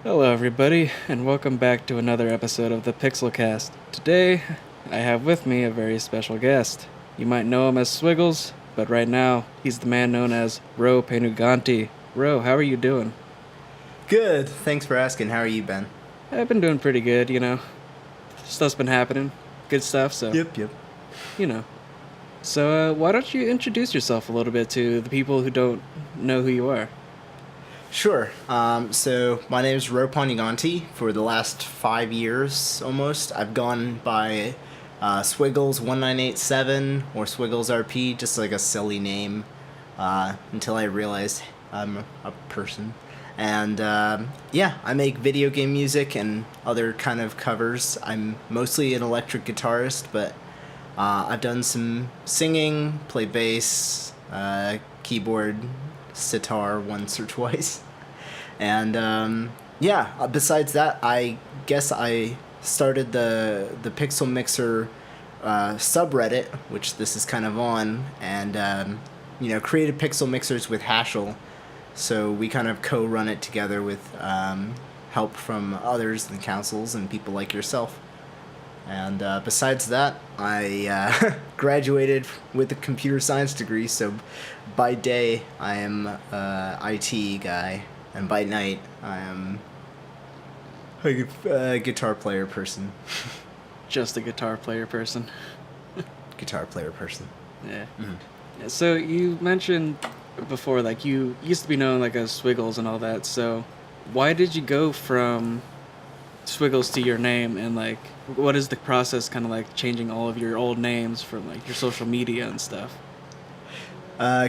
Hello, everybody, and welcome back to another episode of the Pixelcast. Today, I have with me a very special guest. You might know him as Swiggles, but right now, he's the man known as Ro Panuganti. Ro, how are you doing? Good. Thanks for asking. How are you, Ben? I've been doing pretty good, Stuff's been happening. Good stuff, so, Yep. you know. So, why don't you introduce yourself a little bit to the people who don't know who you are? Sure. So my name is Ro Panuganti. For the last 5 years, almost, I've gone by Swiggles1987 or Swiggles RP, just like a silly name, until I realized I'm a person. And yeah, I make video game music and other kind of covers. I'm mostly an electric guitarist, but I've done some singing, play bass, keyboard, sitar once or twice. And yeah, besides that, I guess I started the Pixel Mixer subreddit, which this is kind of on, and created Pixel Mixers with Haschel. So we kind of co-run it together with help from others and councils and people like yourself. And besides that, I graduated with a computer science degree, so by day I am a IT guy, and by night I am a guitar player person. Just a guitar player person. Guitar player person. Yeah. Mm-hmm. Yeah, so you mentioned before, like, you used to be known like as Swiggles and all that, so why did you go from Swiggles to your name, and like what is the process kind of like changing all of your old names from like your social media and stuff?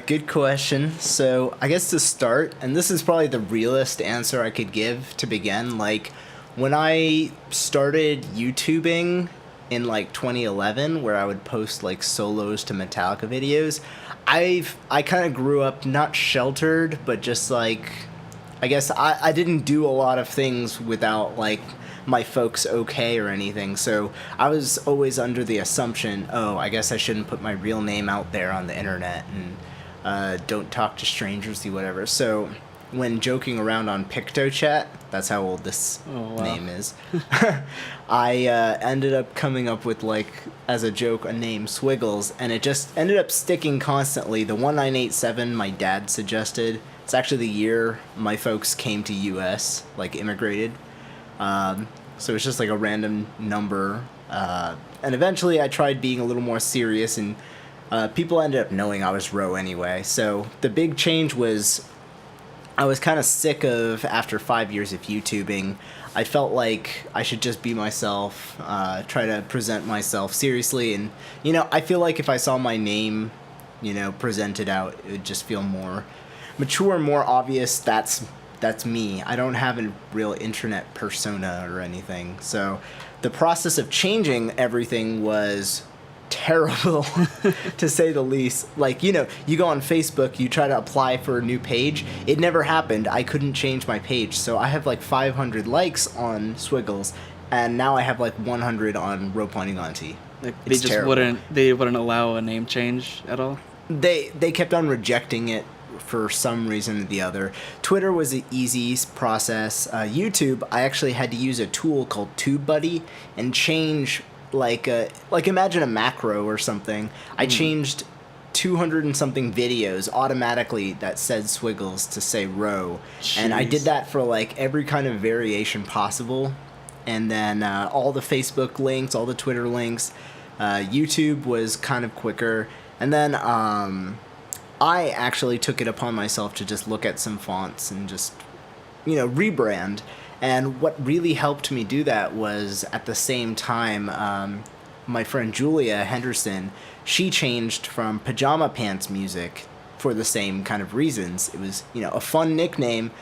Good question. So I guess to start, and this is probably the realest answer I could give to begin, like when I started YouTubing in like 2011, where I would post like solos to Metallica videos, I kind of grew up not sheltered, but just like, I guess I didn't do a lot of things without like my folks okay or anything, so I was always under the assumption, oh, I guess I shouldn't put my real name out there on the internet and don't talk to strangers, do whatever. So when joking around on PictoChat, that's how old this name is, I ended up coming up with, like, as a joke, a name, Swiggles, and it just ended up sticking constantly. The 1987 my dad suggested, it's actually the year my folks came to US, like immigrated. So it's just like a random number. And eventually I tried being a little more serious, and people ended up knowing I was Ro anyway. So the big change was I was kind of sick of, after 5 years of YouTubing, I felt like I should just be myself, try to present myself seriously. And, I feel like if I saw my name, presented out, it would just feel more mature, more obvious. That's me. I don't have a real internet persona or anything. So the process of changing everything was terrible, to say the least. Like, you go on Facebook, you try to apply for a new page. It never happened. I couldn't change my page. So I have like 500 likes on Swiggles, and now I have like 100 on Ro Panuganti. Like, they wouldn't allow a name change at all? They kept on rejecting it for some reason or the other. Twitter was an easy process. YouTube, I actually had to use a tool called TubeBuddy and change like imagine a macro or something. I changed 200 and something videos automatically that said Swiggles to say Ro. Jeez. And I did that for like every kind of variation possible. And then all the Facebook links, all the Twitter links. YouTube was kind of quicker. And then I actually took it upon myself to just look at some fonts and just, rebrand. And what really helped me do that was, at the same time, my friend Julia Henderson, she changed from Pajama Pants Music for the same kind of reasons. It was, a fun nickname,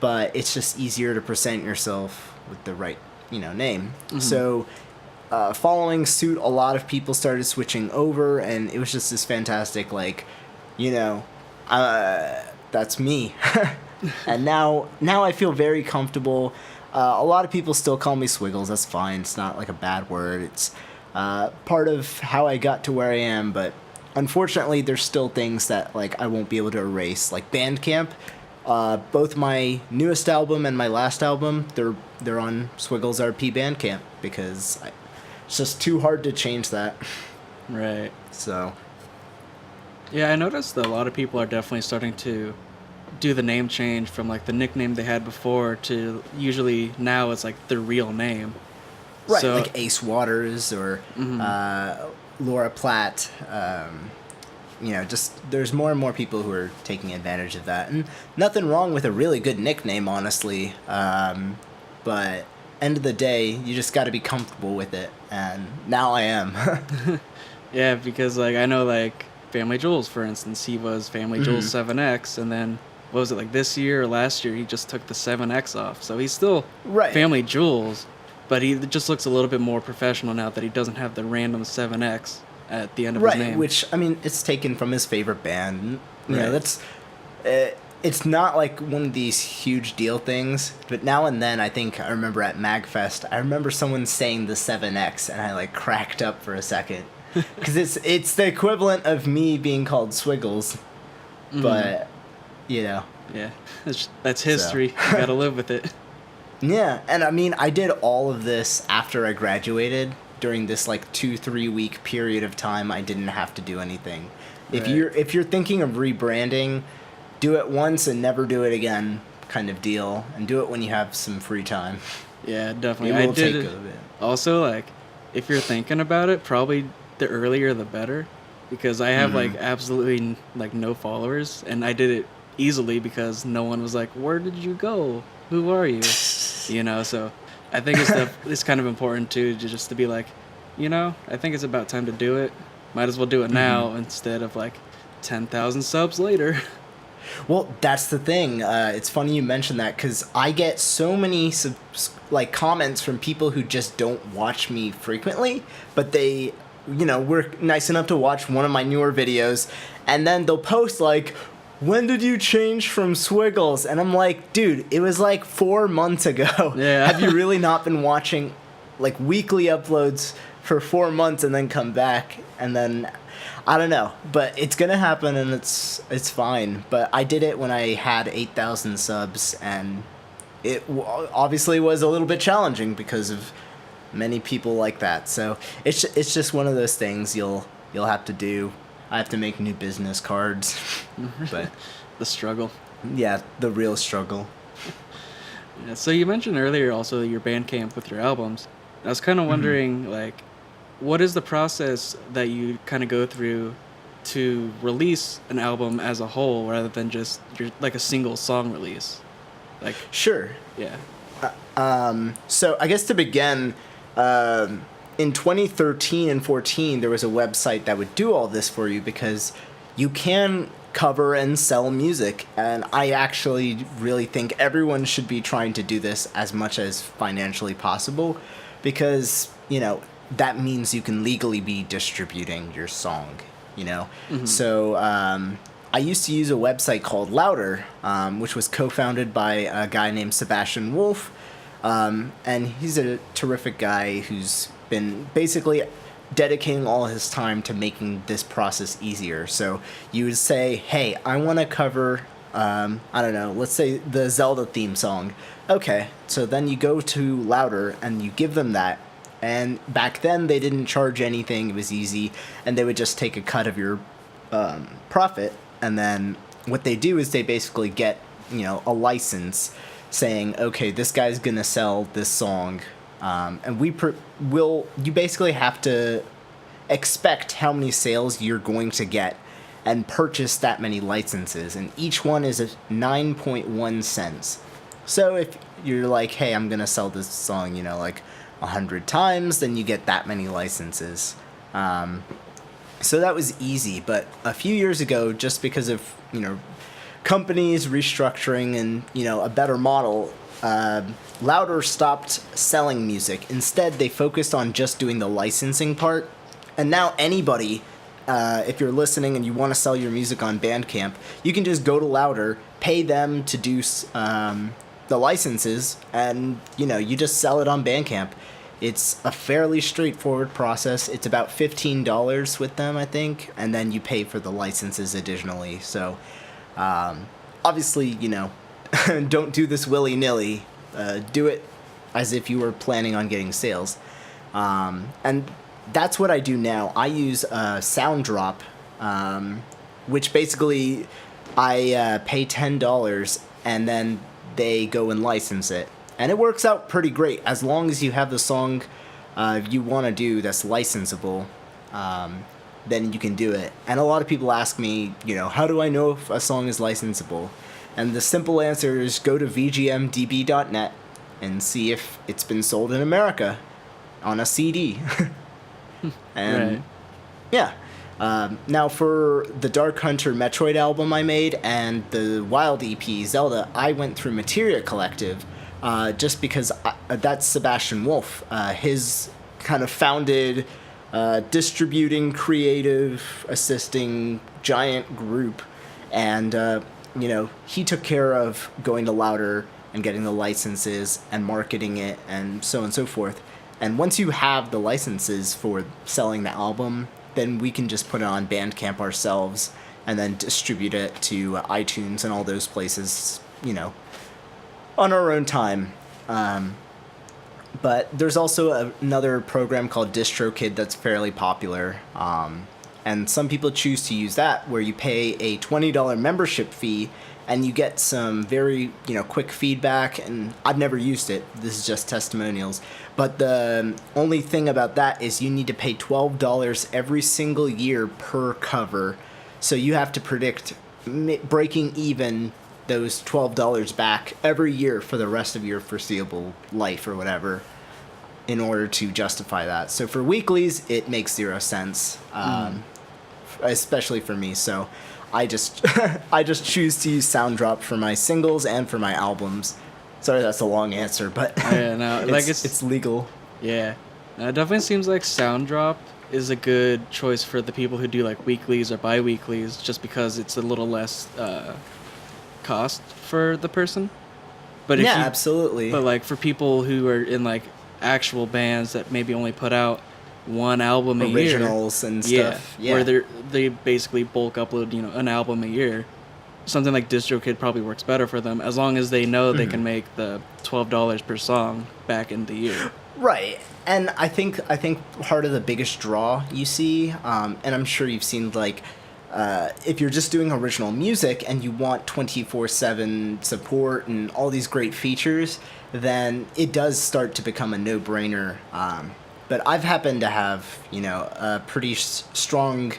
but it's just easier to present yourself with the right, name. Mm-hmm. So following suit, a lot of people started switching over, and it was just this fantastic, like, that's me. And now I feel very comfortable. A lot of people still call me Swiggles. That's fine. It's not like a bad word. It's part of how I got to where I am. But unfortunately, there's still things that like I won't be able to erase. Like Bandcamp, both my newest album and my last album, they're on Swiggles RP Bandcamp because it's just too hard to change that. Right. So. Yeah, I noticed that a lot of people are definitely starting to do the name change from like the nickname they had before to usually now it's like their real name. Right, So, like Ace Waters or Laura Platt. Just there's more and more people who are taking advantage of that. And nothing wrong with a really good nickname, honestly. But end of the day, you just got to be comfortable with it. And now I am. yeah, because like I know like Family Jewels, for instance, he was Family Jewels 7X, and then what was it, like this year or last year, he just took the 7X off. So he's still Family Jewels, but he just looks a little bit more professional now that he doesn't have the random 7X at the end of his name. Which, I mean, it's taken from his favorite band. You know, Right. that's... it's not like one of these huge deal things, but now and then I remember at MagFest, I remember someone saying the 7X, and I like cracked up for a second. Because it's the equivalent of me being called Swiggles, but, you know. Yeah, that's history. You gotta live with it. Yeah, and I mean, I did all of this after I graduated. During this like 2-3 week period of time, I didn't have to do anything. Right. If you're thinking of rebranding, do it once and never do it again, kind of deal, and do it when you have some free time. Yeah, definitely. It I will did take it. a bit. Also, like, if you're thinking about it, probably the earlier the better, because I have like absolutely like no followers, and I did it easily because no one was like, "Where did you go? Who are you?" You know, so I think it's kind of important too, to be like, you know, I think it's about time to do it. Might as well do it now instead of like 10,000 subs later. Well, that's the thing. It's funny you mentioned that because I get so many comments from people who just don't watch me frequently, but they, were nice enough to watch one of my newer videos, and then they'll post like, "When did you change from Swiggles?" And I'm like, dude, it was like 4 months ago. Yeah. Have you really not been watching like weekly uploads for 4 months and then come back? And then I don't know, but it's gonna happen, and it's fine. But I did it when I had 8,000 subs, and it obviously was a little bit challenging because of many people like that. So it's just one of those things you'll have to do. I have to make new business cards, but The struggle. yeah, the real struggle. Yeah, so you mentioned earlier also your Bandcamp with your albums. I was kind of wondering, like, what is the process that you kind of go through to release an album as a whole rather than just like a single song release? Like, Sure. yeah. So I guess to begin, in 2013 and 14, there was a website that would do all this for you because you can cover and sell music. And I actually really think everyone should be trying to do this as much as financially possible because, that means you can legally be distributing your song, So I used to use a website called Louder, which was co-founded by a guy named Sebastian Wolf. And he's a terrific guy who's been basically dedicating all his time to making this process easier. So you would say, hey, I want to cover, I don't know, let's say the Zelda theme song. Okay, so then you go to Louder and you give them that. And back then they didn't charge anything. It was easy. And they would just take a cut of your profit. And then what they do is they basically get, a license saying, okay, this guy's going to sell this song. And you basically have to expect how many sales you're going to get and purchase that many licenses. And each one is 9.1 cents. So if you're like, hey, I'm going to sell this song, like 100 times, then you get that many licenses. So that was easy. But a few years ago, just because of, companies restructuring and, a better model, Louder stopped selling music. Instead, they focused on just doing the licensing part. And now anybody, if you're listening and you want to sell your music on Bandcamp, you can just go to Louder, pay them to do the licenses, and, you just sell it on Bandcamp. It's a fairly straightforward process. It's about $15 with them, I think, and then you pay for the licenses additionally. So, obviously, don't do this willy-nilly. Do it as if you were planning on getting sales. And that's what I do now. I use Sound Drop, which basically I pay $10 and then they go and license it. And it works out pretty great as long as you have the song you want to do that's licensable. Then you can do it. And a lot of people ask me, how do I know if a song is licensable? And the simple answer is go to vgmdb.net and see if it's been sold in America on a CD. And Right. yeah. Now for the Dark Hunter Metroid album I made and the Wild EP Zelda, I went through Materia Collective just because that's Sebastian Wolf. His kind of founded distributing, creative, assisting giant group. And, he took care of going to Louder and getting the licenses and marketing it and so on and so forth. And once you have the licenses for selling the album, then we can just put it on Bandcamp ourselves and then distribute it to iTunes and all those places, on our own time. But there's also another program called DistroKid that's fairly popular. And some people choose to use that, where you pay a $20 membership fee and you get some very, quick feedback. And I've never used it. This is just testimonials. But the only thing about that is you need to pay $12 every single year per cover. So you have to predict breaking even those $12 back every year for the rest of your foreseeable life or whatever in order to justify that. So for weeklies, it makes 0 sense, especially for me. So I just I just choose to use Sounddrop for my singles and for my albums. Sorry, that's a long answer, but Yeah, no, it's legal. Yeah. It definitely seems like Sounddrop is a good choice for the people who do like weeklies or bi-weeklies, just because it's a little less cost for the person. But if Yeah, you, absolutely. But like for people who are in like actual bands that maybe only put out one album a year, Originals and stuff. Yeah. where they basically bulk upload an album a year. Something like DistroKid probably works better for them, as long as they know they can make the $12 per song back in the year. Right. And I think part of the biggest draw you see, and I'm sure you've seen, like, if you're just doing original music and you want 24/7 support and all these great features, then it does start to become a no-brainer. But I've happened to have, a pretty strong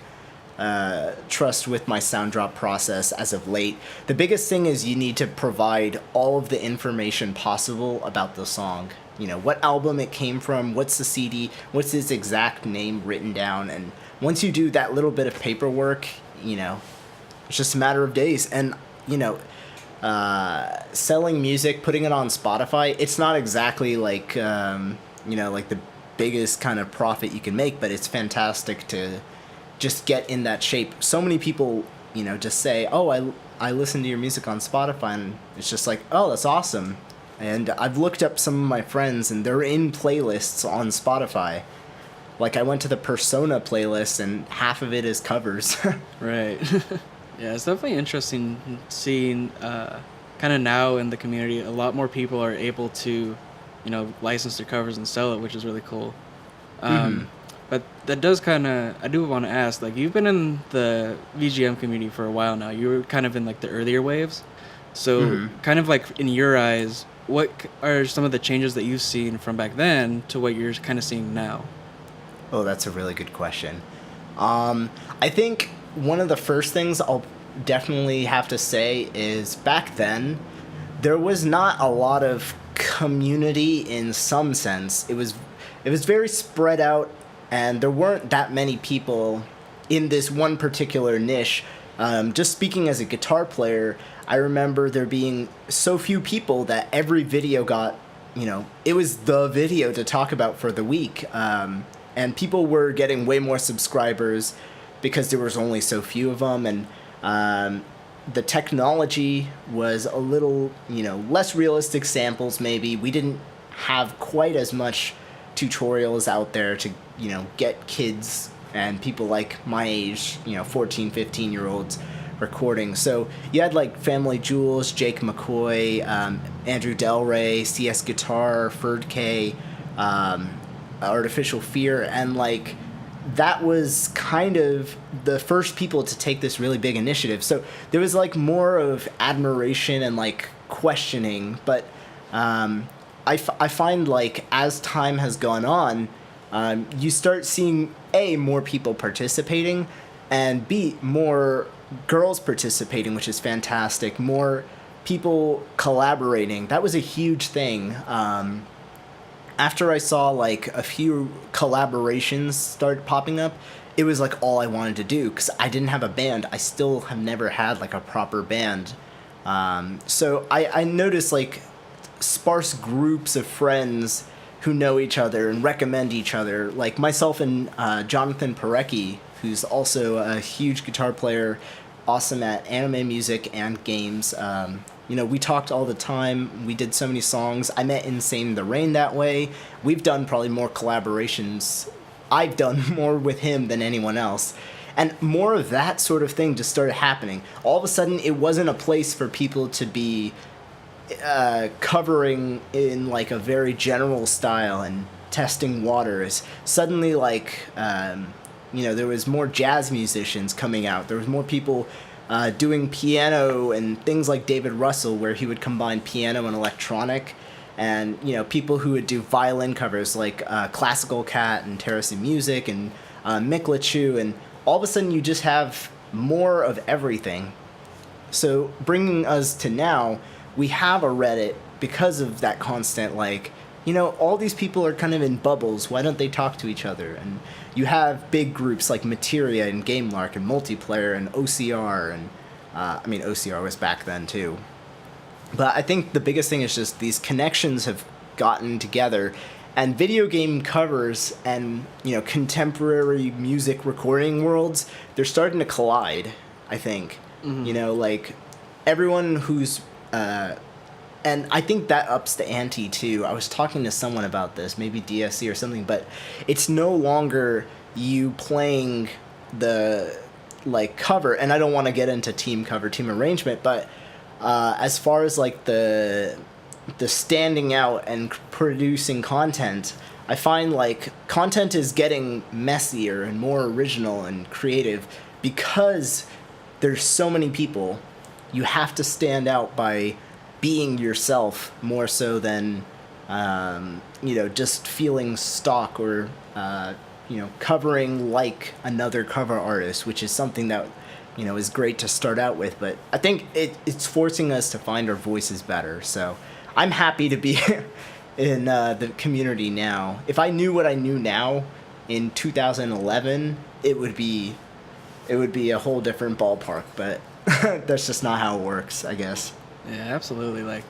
trust with my sound drop process as of late. The biggest thing is you need to provide all of the information possible about the song. What album it came from, what's the CD, what's its exact name written down. And once you do that little bit of paperwork, it's just a matter of days. And, selling music, putting it on Spotify, it's not exactly like, like the biggest kind of profit you can make, but it's fantastic to just get in that shape. So many people, just say, oh, I listen to your music on Spotify, and it's just like, oh, that's awesome. And I've looked up some of my friends, and they're in playlists on Spotify. Like, I went to the Persona playlist, and half of it is covers. Right. Yeah, it's definitely interesting seeing kind of now in the community, a lot more people are able to, license their covers and sell it, which is really cool. But that does I do want to ask, like, you've been in the VGM community for a while now. You were kind of in, like, the earlier waves. So, kind of, like, in your eyes, what are some of the changes that you've seen from back then to what you're kind of seeing now? Oh, that's a really good question. I think one of the first things I'll definitely have to say is back then, there was not a lot of community in some sense. It was very spread out, and there weren't that many people in this one particular niche. Just speaking as a guitar player, I remember there being so few people that every video got, it was the video to talk about for the week. And people were getting way more subscribers because there was only so few of them. And the technology was a little, less realistic samples maybe. We didn't have quite as much tutorials out there to, get kids and people like my age, 14, 15-year-olds recording. So you had like Family Jewels, Jake McCoy, Andrew Del Rey, CS Guitar, Ferd K, Artificial Fear, and like that was kind of the first people to take this really big initiative. So there was like more of admiration and like questioning, but I find like as time has gone on, you start seeing A, more people participating, and B, more girls participating, which is fantastic. More people collaborating. That was a huge thing. After I saw like a few collaborations start popping up, it was like all I wanted to do, because I didn't have a band. I still have never had like a proper band. So I noticed like sparse groups of friends who know each other and recommend each other, like myself and Jonathan Parecki, who's also a huge guitar player, awesome at anime music and games. You know, we talked all the time. We did so many songs. I met N.Sane the Rain that way. We've done probably more collaborations. I've done more with him than anyone else. And more of that sort of thing just started happening. All of a sudden, it wasn't a place for people to be covering in like a very general style and testing waters. Suddenly, like, you know, there was more jazz musicians coming out. There was more people doing piano and things like David Russell, where he would combine piano and electronic, and you know, people who would do violin covers like Classical Cat and Terrace Music and Mick LeChue, and all of a sudden you just have more of everything. So bringing us to now, we have a Reddit because of that constant, like, you know, all these people are kind of in bubbles. Why don't they talk to each other? And you have big groups like Materia and GameLark and Multiplayer and OCR, and I mean, OCR was back then too. But I think the biggest thing is just these connections have gotten together, and video game covers and, you know, contemporary music recording worlds, they're starting to collide, I think. Mm-hmm. You know, like everyone who's and I think that ups the ante too. I was talking to someone about this, maybe DSC or something, but it's no longer you playing the like cover, and I don't want to get into team cover, team arrangement, but as far as like the standing out and producing content, I find like content is getting messier and more original and creative because there's so many people. You have to stand out by being yourself more so than, you know, just feeling stock or, you know, covering like another cover artist, which is something that, you know, is great to start out with. But I think it's forcing us to find our voices better. So I'm happy to be in the community now. If I knew what I knew now in 2011, it would be a whole different ballpark. But that's just not how it works, I guess. Yeah, absolutely. Like,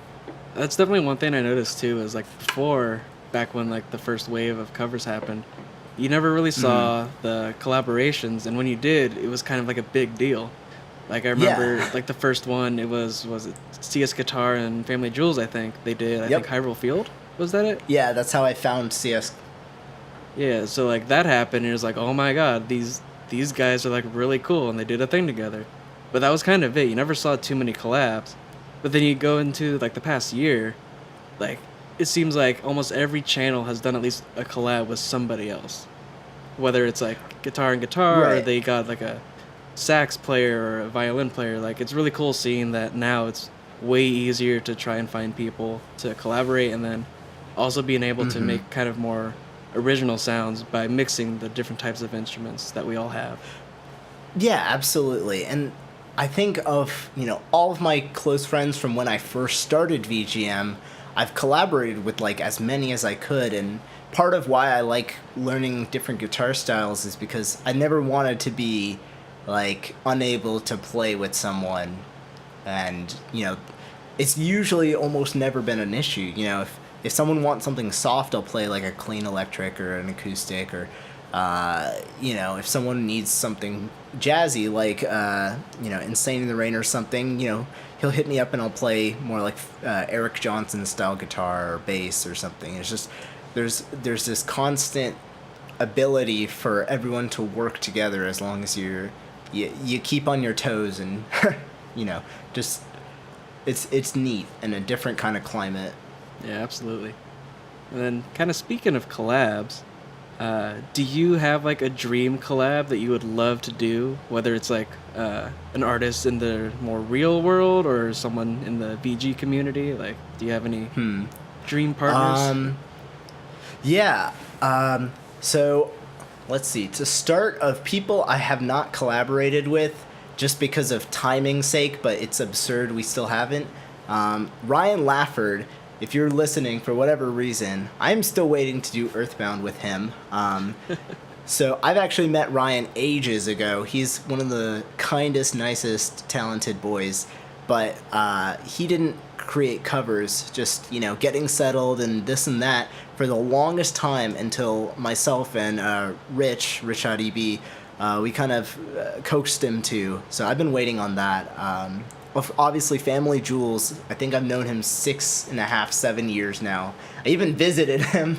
that's definitely one thing I noticed too, is like before, back when like the first wave of covers happened, you never really saw the collaborations, and when you did, it was kind of like a big deal. Like I remember like the first one, it was it CS Guitar and Family Jewels, I think they did. I think Hyrule Field, was that it? Yeah, that's how I found CS. Yeah, so like that happened, and it was like, oh my god, these guys are like really cool, and they did a thing together. But that was kind of it. You never saw too many collabs. But then you go into like the past year, like it seems like almost every channel has done at least a collab with somebody else. Whether it's like guitar and guitar, or they got like a sax player or a violin player. Like it's really cool seeing that now. It's way easier to try and find people to collaborate, and then also being able to make kind of more original sounds by mixing the different types of instruments that we all have. Yeah, absolutely. And I think of, you know, all of my close friends from when I first started VGM, I've collaborated with like as many as I could, and part of why I like learning different guitar styles is because I never wanted to be like unable to play with someone, and you know, it's usually almost never been an issue. You know, if someone wants something soft, I'll play like a clean electric or an acoustic, or you know, if someone needs something jazzy, like you know, N.Sane in the Rain or something, you know, he'll hit me up and I'll play more like Eric Johnson style guitar or bass or something. It's just there's this constant ability for everyone to work together as long as you're you keep on your toes and you know, just it's neat and a different kind of climate. Yeah, absolutely. And then, kind of speaking of collabs, do you have like a dream collab that you would love to do? Whether it's like an artist in the more real world or someone in the VG community. Like, do you have any dream partners? Yeah. So let's see. To start, of people I have not collaborated with, just because of timing's sake, but it's absurd we still haven't. Ryan Lafford, if you're listening for whatever reason, I'm still waiting to do Earthbound with him. So I've actually met Ryan ages ago. He's one of the kindest, nicest, talented boys, but he didn't create covers, just, you know, getting settled and this and that for the longest time until myself and Rich IDB, we kind of coaxed him to. So I've been waiting on that. Obviously, Family Jewels, I think I've known him 6.5, 7 years now. I even visited him,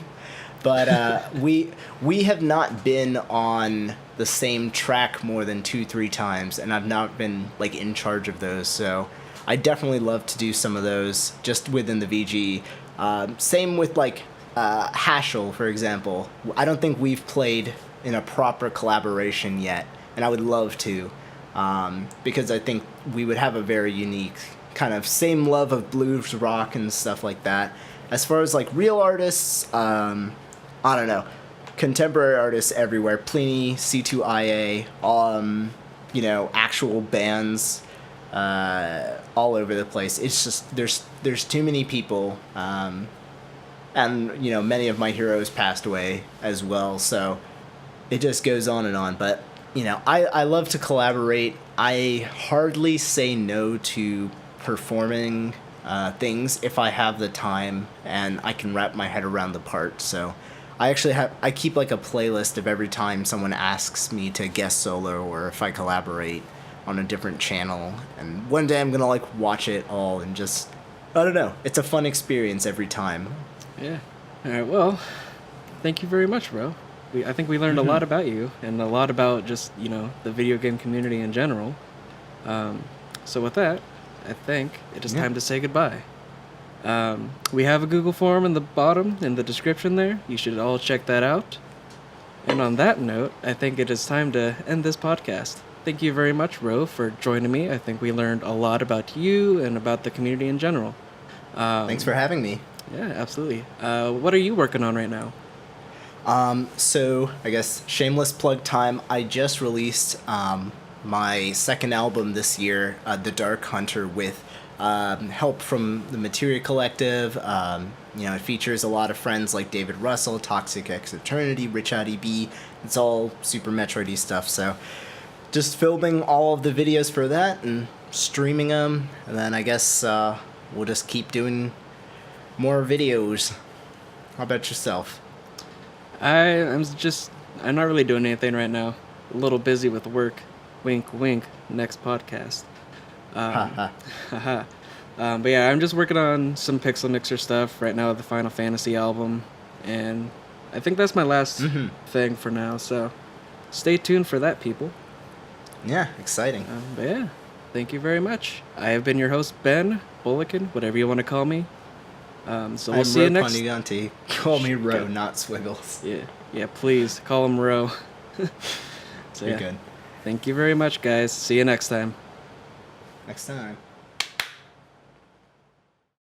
but we have not been on the same track more than 2-3 times, and I've not been like in charge of those. So I definitely love to do some of those just within the VG. Same with like Hashel, for example. I don't think we've played in a proper collaboration yet, and I would love to. Because I think we would have a very unique kind of same love of blues rock and stuff like that. As far as like real artists, I don't know, contemporary artists everywhere, Pliny, C2IA, you know, actual bands, all over the place. It's just there's too many people, and you know, many of my heroes passed away as well, so it just goes on and on. But you know, I love to collaborate. I hardly say no to performing things if I have the time and I can wrap my head around the part. So I keep like a playlist of every time someone asks me to guest solo or if I collaborate on a different channel. And one day I'm gonna like watch it all and just, I don't know, it's a fun experience every time. Yeah. All right. Well, thank you very much, bro. I think we learned a lot about you and a lot about just, you know, the video game community in general. So with that, I think it is time to say goodbye. We have a Google form in the bottom, in the description there. You should all check that out. And on that note, I think it is time to end this podcast. Thank you very much, Ro, for joining me. I think we learned a lot about you and about the community in general. Thanks for having me. Yeah, absolutely. What are you working on right now? So I guess shameless plug time. I just released my second album this year, The Dark Hunter, with help from the Materia Collective. You know, it features a lot of friends like David Russell, Toxic X Eternity, Rich IDB. It's all Super Metroid-y stuff. So just filming all of the videos for that and streaming them, and then I guess we'll just keep doing more videos. How about yourself? I'm not really doing anything right now. A little busy with work. Wink, wink. Next podcast. But yeah, I'm just working on some Pixel Mixer stuff right now, the Final Fantasy album, and I think that's my last thing for now. So stay tuned for that, people. Yeah, exciting. But yeah, thank you very much. I have been your host, Ben Bullicann, whatever you want to call me. So we'll see you next. Ro Panuganti. Call me Ro, not Swiggles. Yeah, please call him Ro. So You're good. Thank you very much, guys. See you next time. Next time.